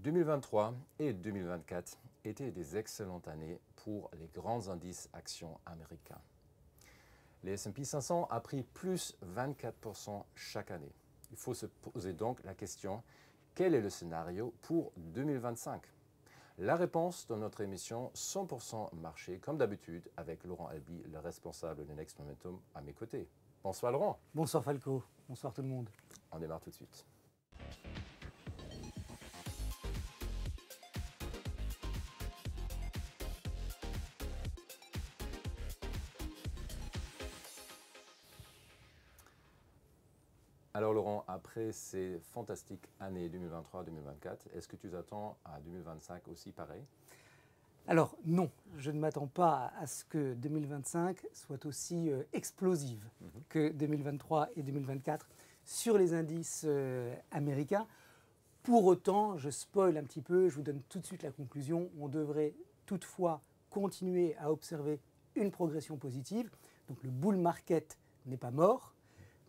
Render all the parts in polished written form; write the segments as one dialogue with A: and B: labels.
A: 2023 et 2024 étaient des excellentes années pour les grands indices actions américains. Les S&P 500 a pris plus 24% chaque année. Il faut se poser donc la question, quel est le scénario pour 2025? La réponse dans notre émission 100% marché, comme d'habitude, avec Laurent Albi, le responsable de Next Momentum, à mes côtés. Bonsoir Laurent.
B: Bonsoir Falco, bonsoir tout le monde.
A: On démarre tout de suite. Alors Laurent, après ces fantastiques années 2023-2024, est-ce que tu t'attends à 2025 aussi pareil?
B: Alors non, je ne m'attends pas à ce que 2025 soit aussi explosive que 2023 et 2024 sur les indices américains. Pour autant, je spoil un petit peu, je vous donne tout de suite la conclusion, on devrait toutefois continuer à observer une progression positive. Donc le bull market n'est pas mort,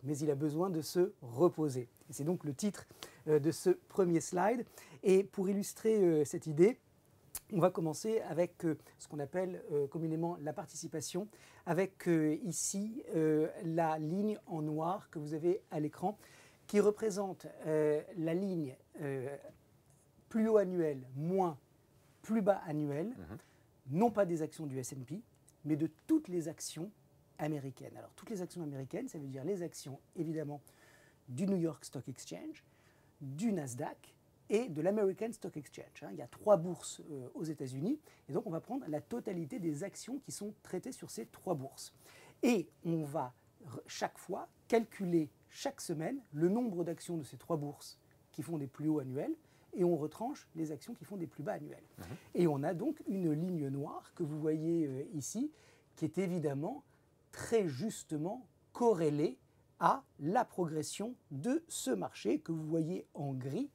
B: mais il a besoin de se reposer. Et c'est donc le titre de ce premier slide. Et pour illustrer cette idée, on va commencer avec ce qu'on appelle communément la participation, avec ici la ligne en noir que vous avez à l'écran, qui représente la ligne plus haut annuel moins plus bas annuel, non pas des actions du S&P, mais de toutes les actions américaines. Alors, toutes les actions américaines, ça veut dire les actions, évidemment, du New York Stock Exchange, du Nasdaq et de l'American Stock Exchange. Il y a 3 bourses aux États-Unis, et donc on va prendre la totalité des actions qui sont traitées sur ces 3 bourses. Et on va chaque fois calculer, chaque semaine, le nombre d'actions de ces 3 bourses qui font des plus hauts annuels, et on retranche les actions qui font des plus bas annuels. Et on a donc une ligne noire que vous voyez ici, qui est évidemment très justement corrélé à la progression de ce marché que vous voyez en gris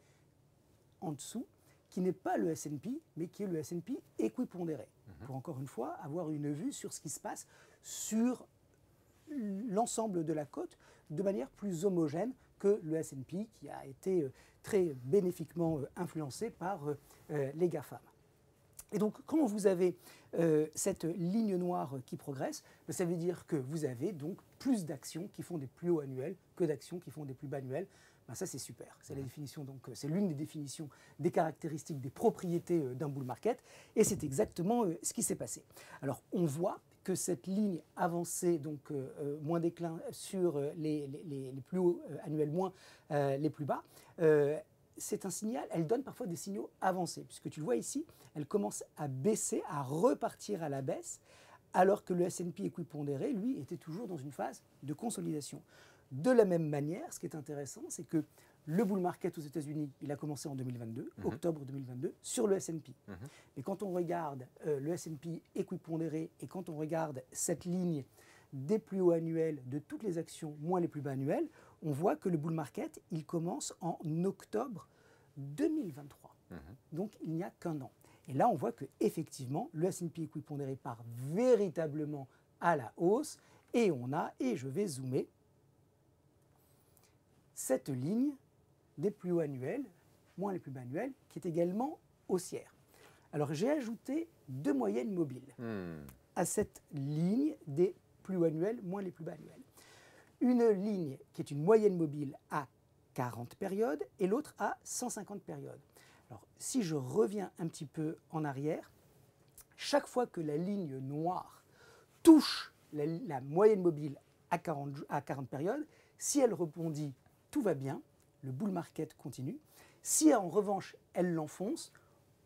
B: en dessous, qui n'est pas le S&P, mais qui est le S&P équipondéré, pour encore une fois avoir une vue sur ce qui se passe sur l'ensemble de la cote de manière plus homogène que le S&P qui a été très bénéfiquement influencé par les GAFAM. Et donc, quand vous avez cette ligne noire qui progresse, ça veut dire que vous avez donc plus d'actions qui font des plus hauts annuels que d'actions qui font des plus bas annuels. Ben ça, c'est super. C'est la définition, donc c'est l'une des définitions des caractéristiques, des propriétés d'un bull market. Et c'est exactement ce qui s'est passé. Alors, on voit que cette ligne avancée, donc moins déclin sur les plus hauts annuels, moins les plus bas, c'est un signal, elle donne parfois des signaux avancés, puisque tu le vois ici, elle commence à baisser, à repartir à la baisse, alors que le S&P équipondéré, lui, était toujours dans une phase de consolidation. De la même manière, ce qui est intéressant, c'est que le bull market aux États-Unis, il a commencé en 2022, octobre 2022, sur le S&P. Et quand on regarde le S&P équipondéré et quand on regarde cette ligne des plus hauts annuels de toutes les actions moins les plus bas annuels, on voit que le bull market, il commence en octobre 2023. Donc il n'y a qu'un an. Et là, on voit qu'effectivement, le S&P équipondéré part véritablement à la hausse. Et on a, et je vais zoomer, cette ligne des plus hauts annuels, moins les plus bas annuels, qui est également haussière. Alors j'ai ajouté 2 moyennes mobiles à cette ligne des plus hauts annuels, moins les plus bas annuels. Une ligne qui est une moyenne mobile à 40 périodes et l'autre à 150 périodes. Alors, si je reviens un petit peu en arrière, chaque fois que la ligne noire touche la moyenne mobile à 40 périodes, si elle rebondit, tout va bien, le bull market continue. Si en revanche, elle l'enfonce,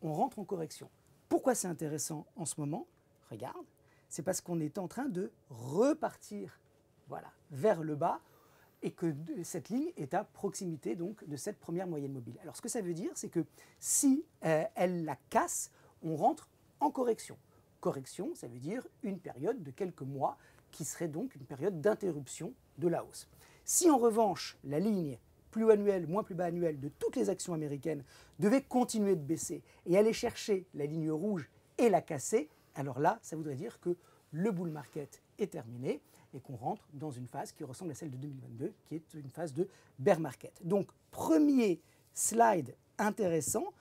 B: on rentre en correction. Pourquoi c'est intéressant en ce moment? Regarde, c'est parce qu'on est en train de repartir vers le bas et que cette ligne est à proximité donc, de cette première moyenne mobile. Alors ce que ça veut dire, c'est que si elle la casse, on rentre en correction. Correction, ça veut dire une période de quelques mois qui serait donc une période d'interruption de la hausse. Si en revanche, la ligne plus haut annuel, moins plus bas annuel de toutes les actions américaines devait continuer de baisser et aller chercher la ligne rouge et la casser, alors là, ça voudrait dire que le bull market est terminé et qu'on rentre dans une phase qui ressemble à celle de 2022, qui est une phase de bear market. Donc, premier slide intéressant,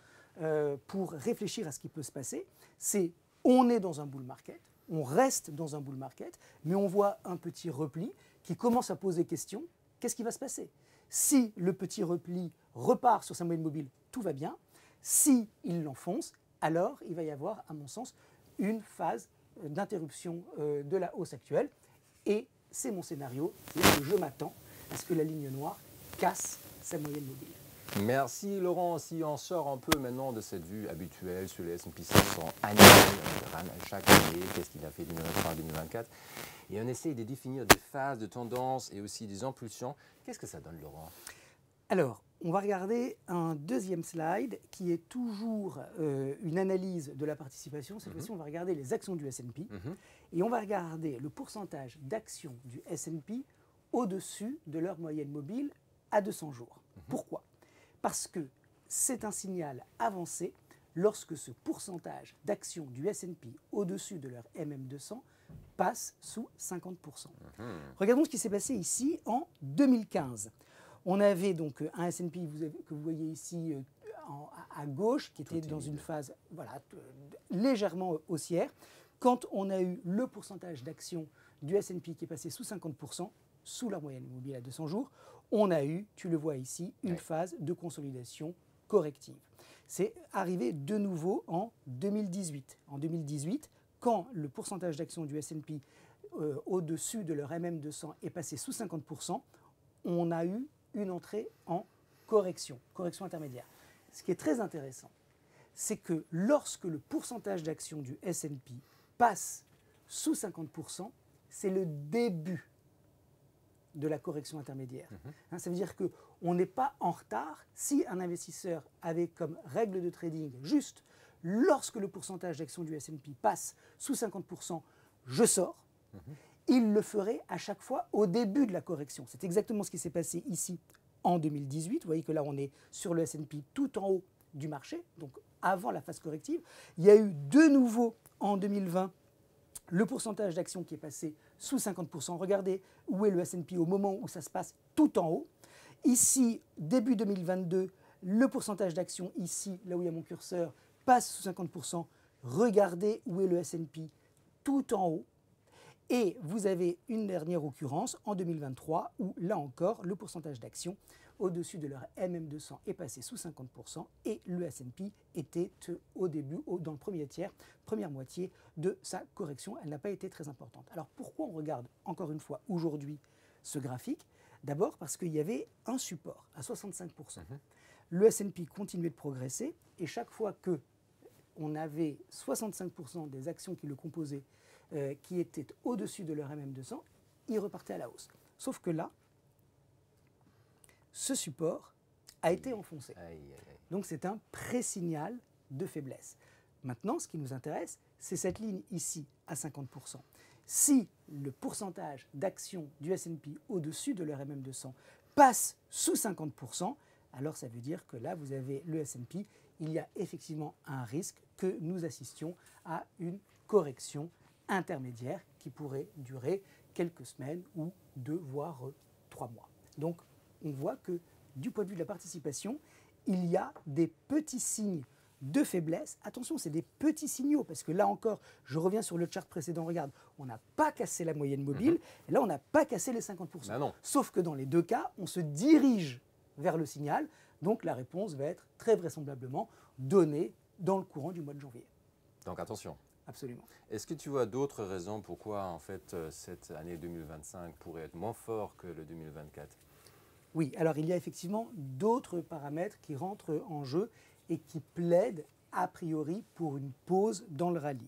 B: pour réfléchir à ce qui peut se passer, c'est on est dans un bull market, on reste dans un bull market, mais on voit un petit repli qui commence à poser question, qu'est-ce qui va se passer? Si le petit repli repart sur sa moyenne mobile, tout va bien. Si il l'enfonce, alors il va y avoir, à mon sens, une phase d'interruption de la hausse actuelle. Et c'est mon scénario, c'est que je m'attends à ce que la ligne noire casse sa moyenne mobile.
A: Merci Laurent. Si on sort un peu maintenant de cette vue habituelle sur les S&P 500 annuels, chaque année, qu'est-ce qu'il a fait 2023-2024, et on essaye de définir des phases de tendance et aussi des impulsions, qu'est-ce que ça donne, Laurent?
B: Alors, on va regarder un deuxième slide qui est toujours une analyse de la participation. Cette fois-ci, on va regarder les actions du S&P et on va regarder le pourcentage d'actions du S&P au-dessus de leur moyenne mobile à 200 jours. Pourquoi? Parce que c'est un signal avancé lorsque ce pourcentage d'actions du S&P au-dessus de leur MM200 passe sous 50%. Regardons ce qui s'est passé ici en 2015. On avait donc un S&P que vous voyez ici à gauche qui était dans une phase légèrement haussière. Quand on a eu le pourcentage d'actions du S&P qui est passé sous 50%, sous leur moyenne mobile à 200 jours, on a eu, tu le vois ici, une phase de consolidation corrective. C'est arrivé de nouveau en 2018. En 2018, quand le pourcentage d'actions du S&P au-dessus de leur MM200 est passé sous 50%, on a eu une entrée en correction intermédiaire. Ce qui est très intéressant, c'est que lorsque le pourcentage d'actions du S&P passe sous 50%, c'est le début de la correction intermédiaire. Ça veut dire qu'on n'est pas en retard. Si un investisseur avait comme règle de trading juste lorsque le pourcentage d'actions du S&P passe sous 50%, je sors, il le ferait à chaque fois au début de la correction. C'est exactement ce qui s'est passé ici en 2018. Vous voyez que là, on est sur le S&P tout en haut du marché, donc avant la phase corrective. Il y a eu de nouveau en 2020 le pourcentage d'actions qui est passé sous 50%. Regardez où est le S&P au moment où ça se passe tout en haut. Ici, début 2022, le pourcentage d'actions ici, là où il y a mon curseur, passe sous 50%. Regardez où est le S&P tout en haut. Et vous avez une dernière occurrence en 2023 où, là encore, le pourcentage d'actions au-dessus de leur MM200 est passé sous 50% et le S&P était au début, dans le premier tiers, première moitié de sa correction. Elle n'a pas été très importante. Alors pourquoi on regarde encore une fois aujourd'hui ce graphique? D'abord parce qu'il y avait un support à 65%. Le S&P continuait de progresser et chaque fois que on avait 65% des actions qui le composaient qui étaient au-dessus de leur MM200, ils repartaient à la hausse. Sauf que là, ce support a été enfoncé. Donc c'est un pré-signal de faiblesse. Maintenant, ce qui nous intéresse, c'est cette ligne ici à 50%. Si le pourcentage d'actions du S&P au-dessus de leur MM200 passe sous 50%, alors ça veut dire que là, vous avez le S&P, il y a effectivement un risque que nous assistions à une correction intermédiaire qui pourrait durer quelques semaines ou 2 voire 3 mois. Donc on voit que du point de vue de la participation, il y a des petits signes de faiblesse. Attention, c'est des petits signaux, parce que là encore, je reviens sur le chart précédent, regarde, on n'a pas cassé la moyenne mobile, et là on n'a pas cassé les 50%.
A: Ben non.
B: Sauf que dans les deux cas, on se dirige vers le signal, donc la réponse va être très vraisemblablement donnée dans le courant du mois de janvier.
A: Donc attention.
B: Absolument.
A: Est-ce que tu vois d'autres raisons pourquoi en fait cette année 2025 pourrait être moins fort que le 2024?
B: Oui, alors il y a effectivement d'autres paramètres qui rentrent en jeu et qui plaident a priori pour une pause dans le rallye.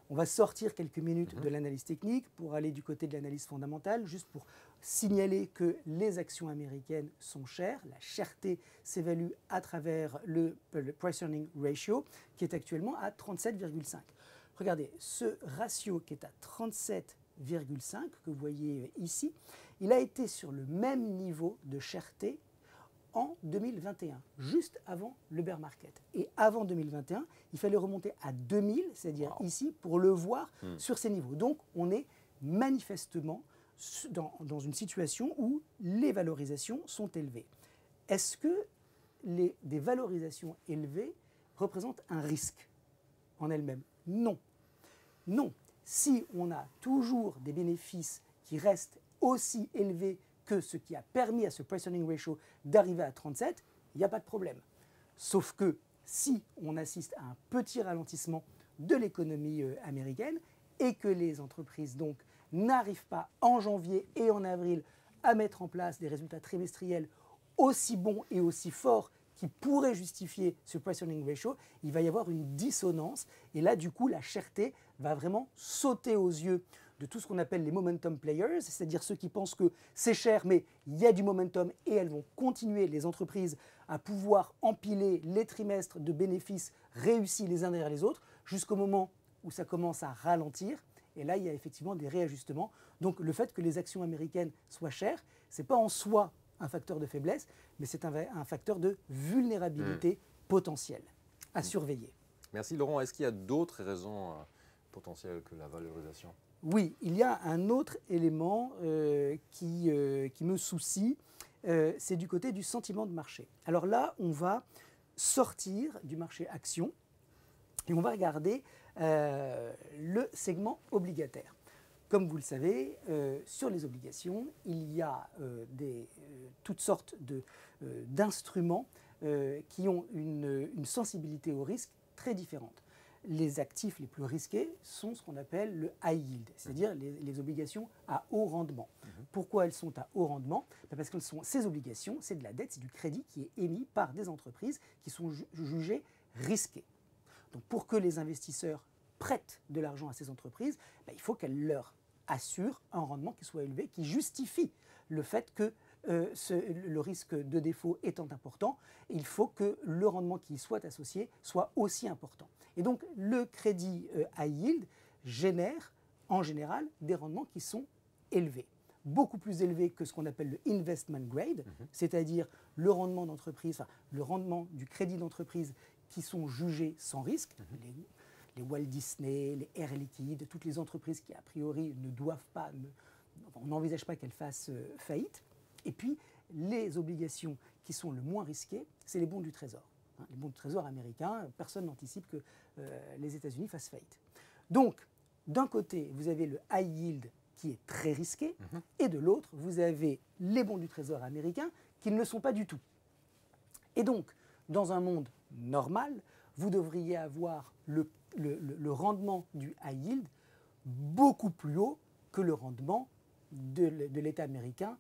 B: On va sortir quelques minutes de l'analyse technique pour aller du côté de l'analyse fondamentale, juste pour signaler que les actions américaines sont chères. La cherté s'évalue à travers le Price Earning Ratio, qui est actuellement à 37,5. Regardez, ce ratio qui est à 37,5, que vous voyez ici, il a été sur le même niveau de cherté en 2021, juste avant le bear market. Et avant 2021, il fallait remonter à 2000, c'est-à-dire ici, pour le voir sur ces niveaux. Donc, on est manifestement dans une situation où les valorisations sont élevées. Est-ce que des valorisations élevées représente un risque en elle-même. Non. Non. Si on a toujours des bénéfices qui restent aussi élevés que ce qui a permis à ce price-earning ratio d'arriver à 37, il n'y a pas de problème. Sauf que si on assiste à un petit ralentissement de l'économie américaine et que les entreprises donc n'arrivent pas en janvier et en avril à mettre en place des résultats trimestriels aussi bons et aussi forts qui pourraient justifier ce price-earning ratio, il va y avoir une dissonance. Et là, du coup, la cherté va vraiment sauter aux yeux de tout ce qu'on appelle les momentum players, c'est-à-dire ceux qui pensent que c'est cher, mais il y a du momentum et elles vont continuer, les entreprises, à pouvoir empiler les trimestres de bénéfices réussis les uns derrière les autres, jusqu'au moment où ça commence à ralentir. Et là, il y a effectivement des réajustements. Donc le fait que les actions américaines soient chères, ce n'est pas en soi un facteur de faiblesse, mais c'est un facteur de vulnérabilité potentielle à surveiller.
A: Merci Laurent. Est-ce qu'il y a d'autres raisons potentielles que la valorisation?
B: Oui, il y a un autre élément qui me soucie, c'est du côté du sentiment de marché. Alors là, on va sortir du marché action et on va regarder le segment obligataire. Comme vous le savez, sur les obligations, il y a toutes sortes d'instruments qui ont une sensibilité au risque très différente. Les actifs les plus risqués sont ce qu'on appelle le high yield, c'est-à-dire les obligations à haut rendement. Pourquoi elles sont à haut rendement? Parce que ces obligations, c'est de la dette, c'est du crédit qui est émis par des entreprises qui sont jugées risquées. Donc pour que les investisseurs prêtent de l'argent à ces entreprises, il faut qu'elles leur assurent un rendement qui soit élevé, qui justifie le fait que le risque de défaut étant important, il faut que le rendement qui y soit associé soit aussi important. Et donc le crédit high yield génère en général des rendements qui sont élevés, beaucoup plus élevés que ce qu'on appelle le investment grade, c'est-à-dire le rendement d'entreprise, enfin, le rendement du crédit d'entreprise qui sont jugés sans risque, les Walt Disney, les Air Liquide, toutes les entreprises qui a priori ne doivent pas, on n'envisage pas qu'elles fassent faillite. Et puis les obligations qui sont le moins risquées, c'est les bons du Trésor. Les bons du Trésor américains, personne n'anticipe que les États-Unis fassent faillite. Donc, d'un côté, vous avez le high yield qui est très risqué, et de l'autre, vous avez les bons du Trésor américains qui ne le sont pas du tout. Et donc, dans un monde normal, vous devriez avoir le rendement du high yield beaucoup plus haut que le rendement de l'État américain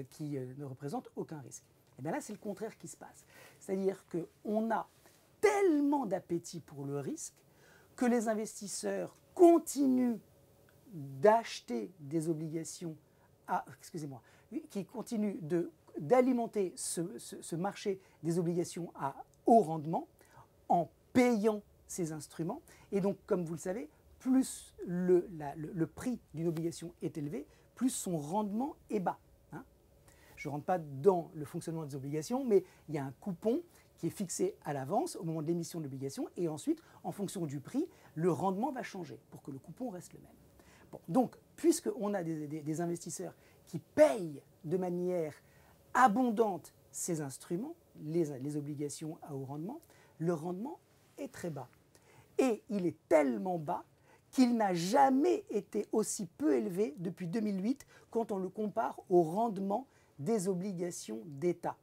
B: qui ne représente aucun risque. Et bien là, c'est le contraire qui se passe. C'est-à-dire qu'on a tellement d'appétit pour le risque que les investisseurs continuent d'acheter des obligations qui continuent d'alimenter ce marché des obligations à haut rendement en payant ces instruments. Et donc, comme vous le savez, plus le prix d'une obligation est élevé, plus son rendement est bas. Je ne rentre pas dans le fonctionnement des obligations, mais il y a un coupon qui est fixé à l'avance au moment de l'émission de l'obligation, et ensuite, en fonction du prix, le rendement va changer pour que le coupon reste le même. Bon, donc, puisqu'on a des investisseurs qui payent de manière abondante ces instruments, les obligations à haut rendement, le rendement est très bas. Et il est tellement bas qu'il n'a jamais été aussi peu élevé depuis 2008 quand on le compare au rendement des obligations d'État.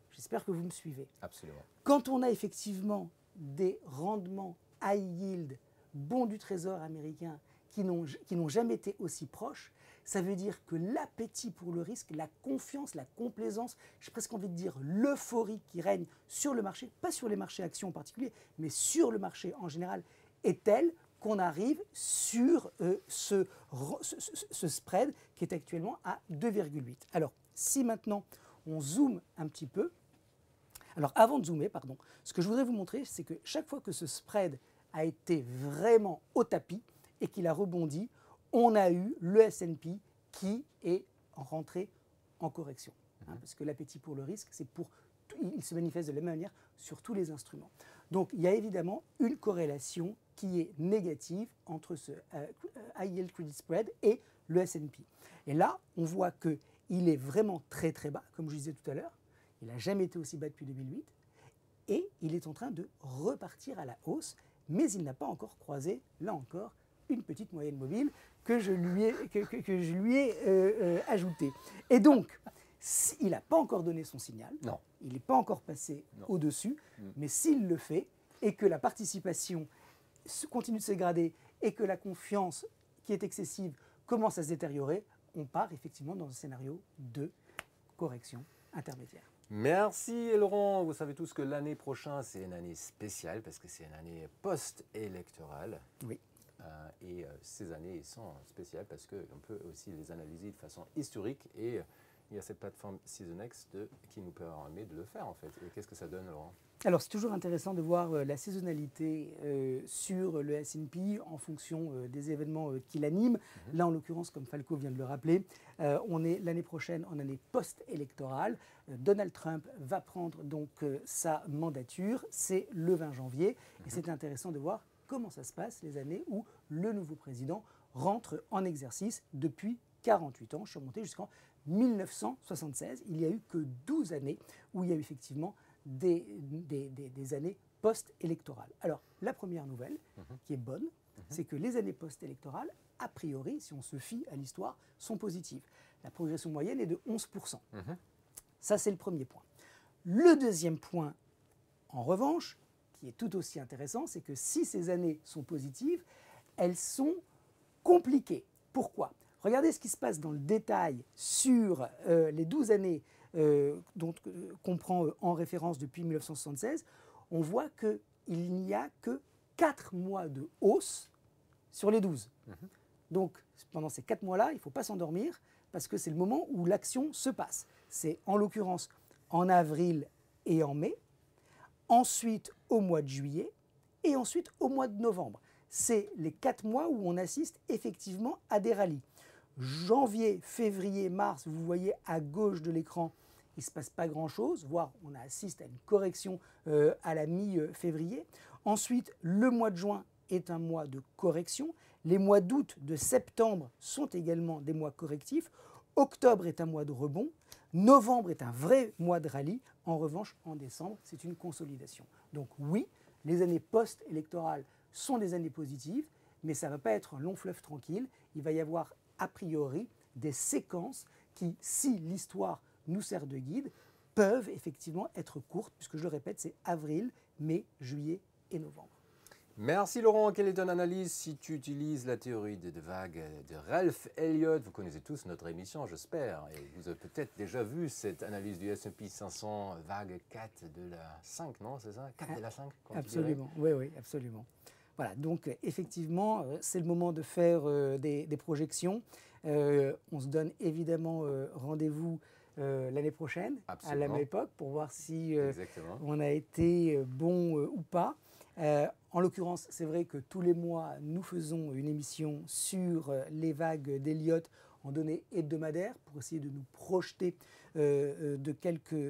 B: J'espère que vous me suivez.
A: Absolument.
B: Quand on a effectivement des rendements high yield, bons du Trésor américain, qui n'ont jamais été aussi proches, ça veut dire que l'appétit pour le risque, la confiance, la complaisance, j'ai presque envie de dire l'euphorie qui règne sur le marché, pas sur les marchés actions en particulier, mais sur le marché en général, est telle qu'on arrive sur ce spread qui est actuellement à 2,8. Alors, si maintenant on zoome un petit peu, alors avant de zoomer, ce que je voudrais vous montrer, c'est que chaque fois que ce spread a été vraiment au tapis et qu'il a rebondi, on a eu le S&P qui est rentré en correction. Parce que l'appétit pour le risque, il se manifeste de la même manière sur tous les instruments. Donc il y a évidemment une corrélation qui est négative entre ce high yield credit spread et le S&P. Et là, on voit qu'il est vraiment très très bas, comme je disais tout à l'heure. Il n'a jamais été aussi bas depuis 2008. et il est en train de repartir à la hausse, mais il n'a pas encore croisé, là encore, une petite moyenne mobile que je lui ai ajoutée. Et donc, il n'a pas encore donné son signal,
A: Non.
B: il n'est pas encore passé au-dessus, mais s'il le fait, et que la participation continue de se dégrader, et que la confiance qui est excessive commence à se détériorer, on part effectivement dans un scénario de correction intermédiaire.
A: Merci Laurent. Vous savez tous que l'année prochaine, c'est une année spéciale parce que c'est une année post-électorale.
B: Oui.
A: Ces années sont spéciales parce qu'on peut aussi les analyser de façon historique et il y a cette plateforme SeasonX qui nous permet de le faire en fait. Et qu'est-ce que ça donne, Laurent?
B: Alors, c'est toujours intéressant de voir la saisonnalité sur le S&P en fonction des événements qui l'animent. Là, en l'occurrence, comme Falco vient de le rappeler, on est l'année prochaine en année post-électorale. Donald Trump va prendre donc sa mandature, c'est le 20 janvier. Et c'est intéressant de voir comment ça se passe les années où le nouveau président rentre en exercice depuis 48 ans. Je suis remonté jusqu'en 1976. Il n'y a eu que 12 années où il y a eu effectivement des années post-électorales. Alors, la première nouvelle, qui est bonne, c'est que les années post-électorales, a priori, si on se fie à l'histoire, sont positives. La progression moyenne est de 11%. Ça, c'est le premier point. Le deuxième point, en revanche, qui est tout aussi intéressant, c'est que si ces années sont positives, elles sont compliquées. Pourquoi ? Regardez ce qui se passe dans le détail sur les 12 années qu'on prend en référence depuis 1976. On voit qu'il n'y a que 4 mois de hausse sur les 12. Donc, pendant ces 4 mois-là, il ne faut pas s'endormir parce que c'est le moment où l'action se passe. C'est en l'occurrence en avril et en mai, ensuite au mois de juillet et ensuite au mois de novembre. C'est les 4 mois où on assiste effectivement à des rallyes. Janvier, février, mars, vous voyez à gauche de l'écran, il ne se passe pas grand-chose, voire on assiste à une correction à la mi-février. Ensuite, le mois de juin est un mois de correction. Les mois d'août, de septembre sont également des mois correctifs. Octobre est un mois de rebond. Novembre est un vrai mois de rallye. En revanche, en décembre, c'est une consolidation. Donc oui, les années post-électorales sont des années positives, mais ça ne va pas être un long fleuve tranquille. Il va y avoir a priori des séquences qui, si l'histoire nous sert de guide, peuvent effectivement être courtes, puisque je le répète, c'est avril, mai, juillet et novembre.
A: Merci Laurent. Quelle est ton analyse si tu utilises la théorie des vagues de Ralph Elliott? Vous connaissez tous notre émission, j'espère, et vous avez peut-être déjà vu cette analyse du S&P 500 vague 4 de la 5, non? C'est ça? 4 de la 5?
B: Absolument, oui, absolument. Voilà, donc effectivement, c'est le moment de faire des projections. On se donne évidemment rendez-vous l'année prochaine,
A: Absolument.
B: à la même époque, pour voir si
A: Exactement.
B: on a été bon ou pas. En l'occurrence, c'est vrai que tous les mois, nous faisons une émission sur les vagues d'Elliott en données hebdomadaires pour essayer de nous projeter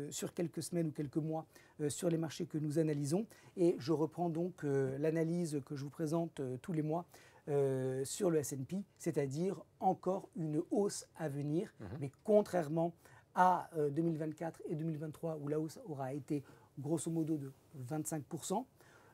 B: sur quelques semaines ou quelques mois sur les marchés que nous analysons. Et je reprends donc l'analyse que je vous présente tous les mois sur le S&P, c'est-à-dire encore une hausse à venir, mais contrairement à 2024 et 2023 où la hausse aura été grosso modo de 25%,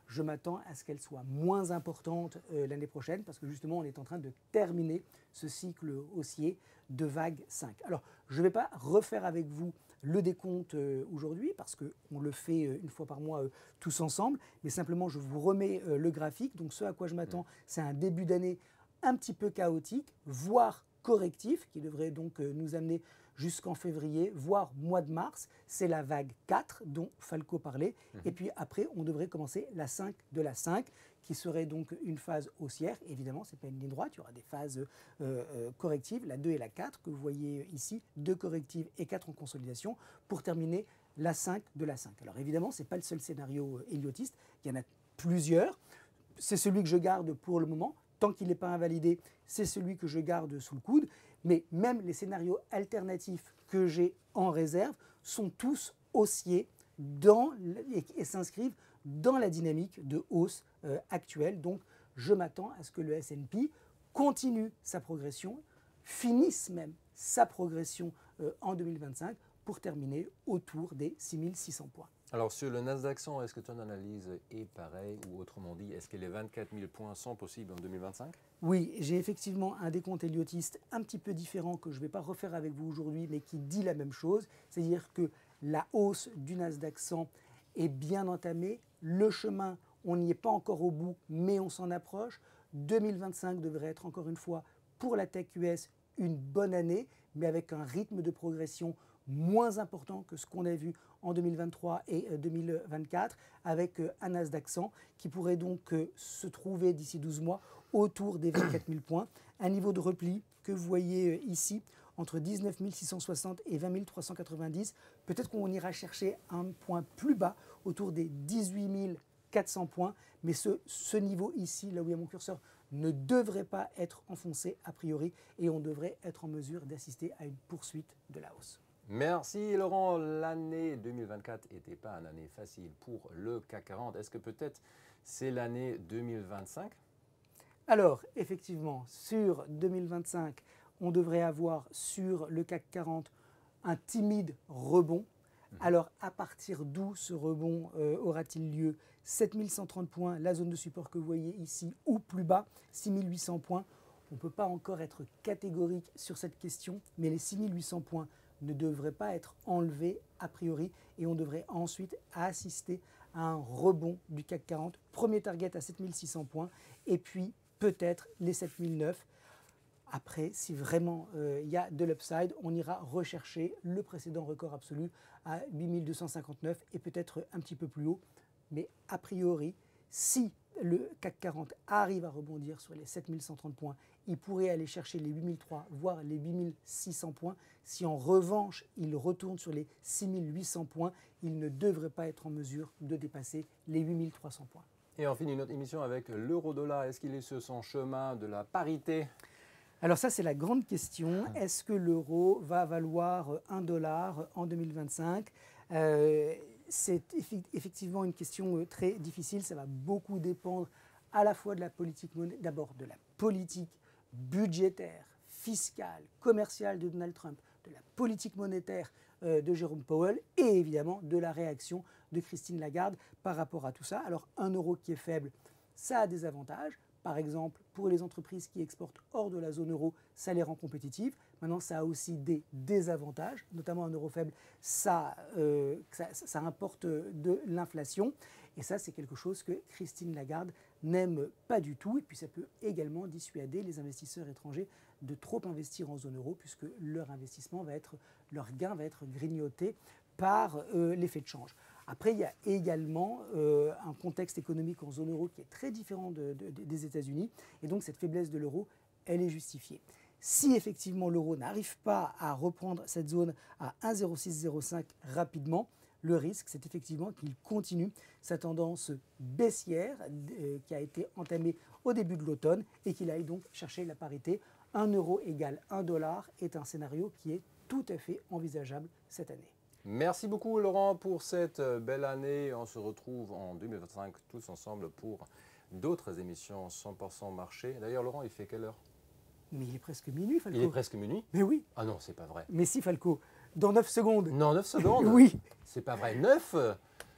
B: je m'attends à ce qu'elle soit moins importante l'année prochaine parce que justement on est en train de terminer ce cycle haussier de vague 5. Alors je ne vais pas refaire avec vous le décompte aujourd'hui parce qu'on le fait une fois par mois tous ensemble, mais simplement je vous remets le graphique. Donc ce à quoi je m'attends, c'est un début d'année un petit peu chaotique, voire correctif, qui devrait donc nous amener jusqu'en février, voire mois de mars. C'est la vague 4 dont Falco parlait. Et puis après, on devrait commencer la 5 de la 5, qui serait donc une phase haussière. Évidemment, ce n'est pas une ligne droite, il y aura des phases correctives, la 2 et la 4, que vous voyez ici, 2 correctives et 4 en consolidation, pour terminer la 5 de la 5. Alors évidemment, ce n'est pas le seul scénario elliotiste, il y en a plusieurs. C'est celui que je garde pour le moment. Tant qu'il n'est pas invalidé, c'est celui que je garde sous le coude. Mais même les scénarios alternatifs que j'ai en réserve sont tous haussiers et s'inscrivent dans la dynamique de hausse actuelle. Donc, je m'attends à ce que le S&P continue sa progression, finisse même sa progression en 2025 pour terminer autour des 6600 points.
A: Alors sur le Nasdaq 100, est-ce que ton analyse est pareille ou autrement dit, est-ce que les 24 000 points sont possibles en 2025?
B: Oui, j'ai effectivement un décompte Elliotiste un petit peu différent que je ne vais pas refaire avec vous aujourd'hui, mais qui dit la même chose. C'est-à-dire que la hausse du Nasdaq 100 est bien entamée. Le chemin, on n'y est pas encore au bout, mais on s'en approche. 2025 devrait être encore une fois pour la tech US une bonne année, mais avec un rythme de progression moins important que ce qu'on a vu en 2023 et 2024, avec un Nasdaq 100 qui pourrait donc se trouver d'ici 12 mois autour des 24 000 points. Un niveau de repli que vous voyez ici, entre 19 660 et 20 390. Peut-être qu'on ira chercher un point plus bas, autour des 18 400 points, mais ce niveau ici, là où il y a mon curseur, ne devrait pas être enfoncé a priori, et on devrait être en mesure d'assister à une poursuite de la hausse.
A: Merci Laurent. L'année 2024 n'était pas une année facile pour le CAC 40. Est-ce que peut-être c'est l'année 2025?
B: Alors, effectivement, sur 2025, on devrait avoir sur le CAC 40 un timide rebond. Alors, à partir d'où ce rebond aura-t-il lieu? 7130 points, la zone de support que vous voyez ici, ou plus bas, 6800 points. On ne peut pas encore être catégorique sur cette question, mais les 6800 points ne devraient pas être enlevés a priori, et on devrait ensuite assister à un rebond du CAC 40. Premier target à 7600 points, et puis peut-être les 7009. Après, si vraiment il y a de l'upside, on ira rechercher le précédent record absolu à 8259 et peut-être un petit peu plus haut. Mais a priori, si le CAC 40 arrive à rebondir sur les 7130 points, il pourrait aller chercher les 8003, voire les 8600 points. Si en revanche, il retourne sur les 6800 points, il ne devrait pas être en mesure de dépasser les 8300 points.
A: Et on finit notre émission avec l'euro-dollar. Est-ce qu'il est sur son chemin de la parité?
B: Alors ça, c'est la grande question. Est-ce que l'euro va valoir 1 dollar en 2025 ? C'est effectivement une question très difficile. Ça va beaucoup dépendre à la fois de la politique monétaire, d'abord de la politique budgétaire, fiscale, commerciale de Donald Trump, de la politique monétaire de Jérôme Powell et évidemment de la réaction de Christine Lagarde par rapport à tout ça. Alors un euro qui est faible, ça a des avantages. Par exemple, pour les entreprises qui exportent hors de la zone euro, ça les rend compétitives. Maintenant, ça a aussi des désavantages, notamment un euro faible, ça importe de l'inflation. Et ça, c'est quelque chose que Christine Lagarde n'aime pas du tout. Et puis, ça peut également dissuader les investisseurs étrangers de trop investir en zone euro, puisque leur gain va être grignoté par l'effet de change. Après, il y a également un contexte économique en zone euro qui est très différent des États-Unis. Et donc, cette faiblesse de l'euro, elle est justifiée. Si effectivement l'euro n'arrive pas à reprendre cette zone à 1,0605 rapidement, le risque, c'est effectivement qu'il continue sa tendance baissière qui a été entamée au début de l'automne et qu'il aille donc chercher la parité. 1 euro égale 1 dollar est un scénario qui est tout à fait envisageable cette année.
A: Merci beaucoup Laurent pour cette belle année. On se retrouve en 2025 tous ensemble pour d'autres émissions 100% marché. D'ailleurs Laurent, il fait quelle heure?
B: Mais il est presque minuit, Falco.
A: Il est presque minuit?
B: Mais oui.
A: Ah non, c'est pas vrai.
B: Mais si, Falco, dans 9 secondes.
A: Non, 9 secondes?
B: Oui.
A: C'est pas vrai. 9,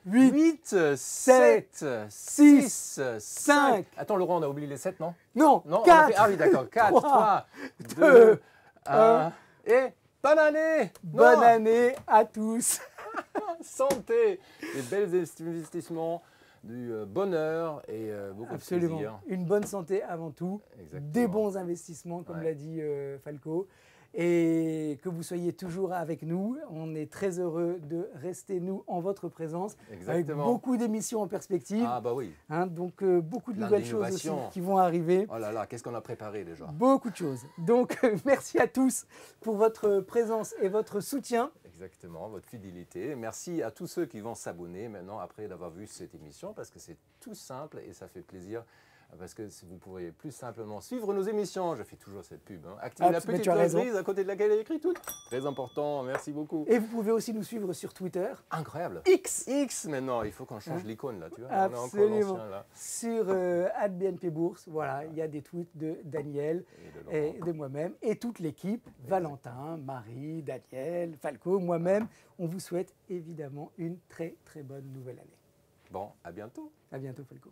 B: 8,
A: 7, 6,
B: 5.
A: Attends Laurent, on a oublié les 7, non?
B: Non,
A: Non,
B: 4.
A: Ah oui, d'accord. 4, 3,
B: 2,
A: 1. Et bonne année!
B: Bonne année à tous.
A: Santé, des belles investissements, du bonheur et beaucoup
B: Absolument.
A: de plaisir.
B: Une bonne santé avant tout,
A: Exactement.
B: des bons investissements, comme
A: Ouais.
B: l'a dit Falco, et que vous soyez toujours avec nous. On est très heureux de rester, nous, en votre présence,
A: Exactement.
B: avec beaucoup d'émissions en perspective.
A: Ah bah oui.
B: Donc, beaucoup de
A: Plein
B: nouvelles choses aussi
A: d'innovations.
B: qui vont arriver.
A: Oh là là, qu'est-ce qu'on a préparé déjà?
B: Beaucoup de choses. Donc, merci à tous pour votre présence et votre soutien.
A: Exactement, votre fidélité. Merci à tous ceux qui vont s'abonner maintenant après d'avoir vu cette émission parce que c'est tout simple et ça fait plaisir Parce que si vous pourriez plus simplement suivre nos émissions, je fais toujours cette pub, hein. Activez la
B: mais
A: petite
B: tu as raison.
A: cloche à côté de laquelle il est écrit tout. Très important, merci beaucoup.
B: Et vous pouvez aussi nous suivre sur Twitter.
A: Incroyable.
B: X.
A: X maintenant, il faut qu'on change l'icône là, tu vois.
B: Absolument.
A: On est encore l'ancien là.
B: Sur @BNP Bourse, voilà, il y a des tweets de Daniel et de moi-même et toute l'équipe, Valentin, Marie, Daniel, Falco, moi-même. On vous souhaite évidemment une très très bonne nouvelle année.
A: Bon, à bientôt.
B: À bientôt Falco.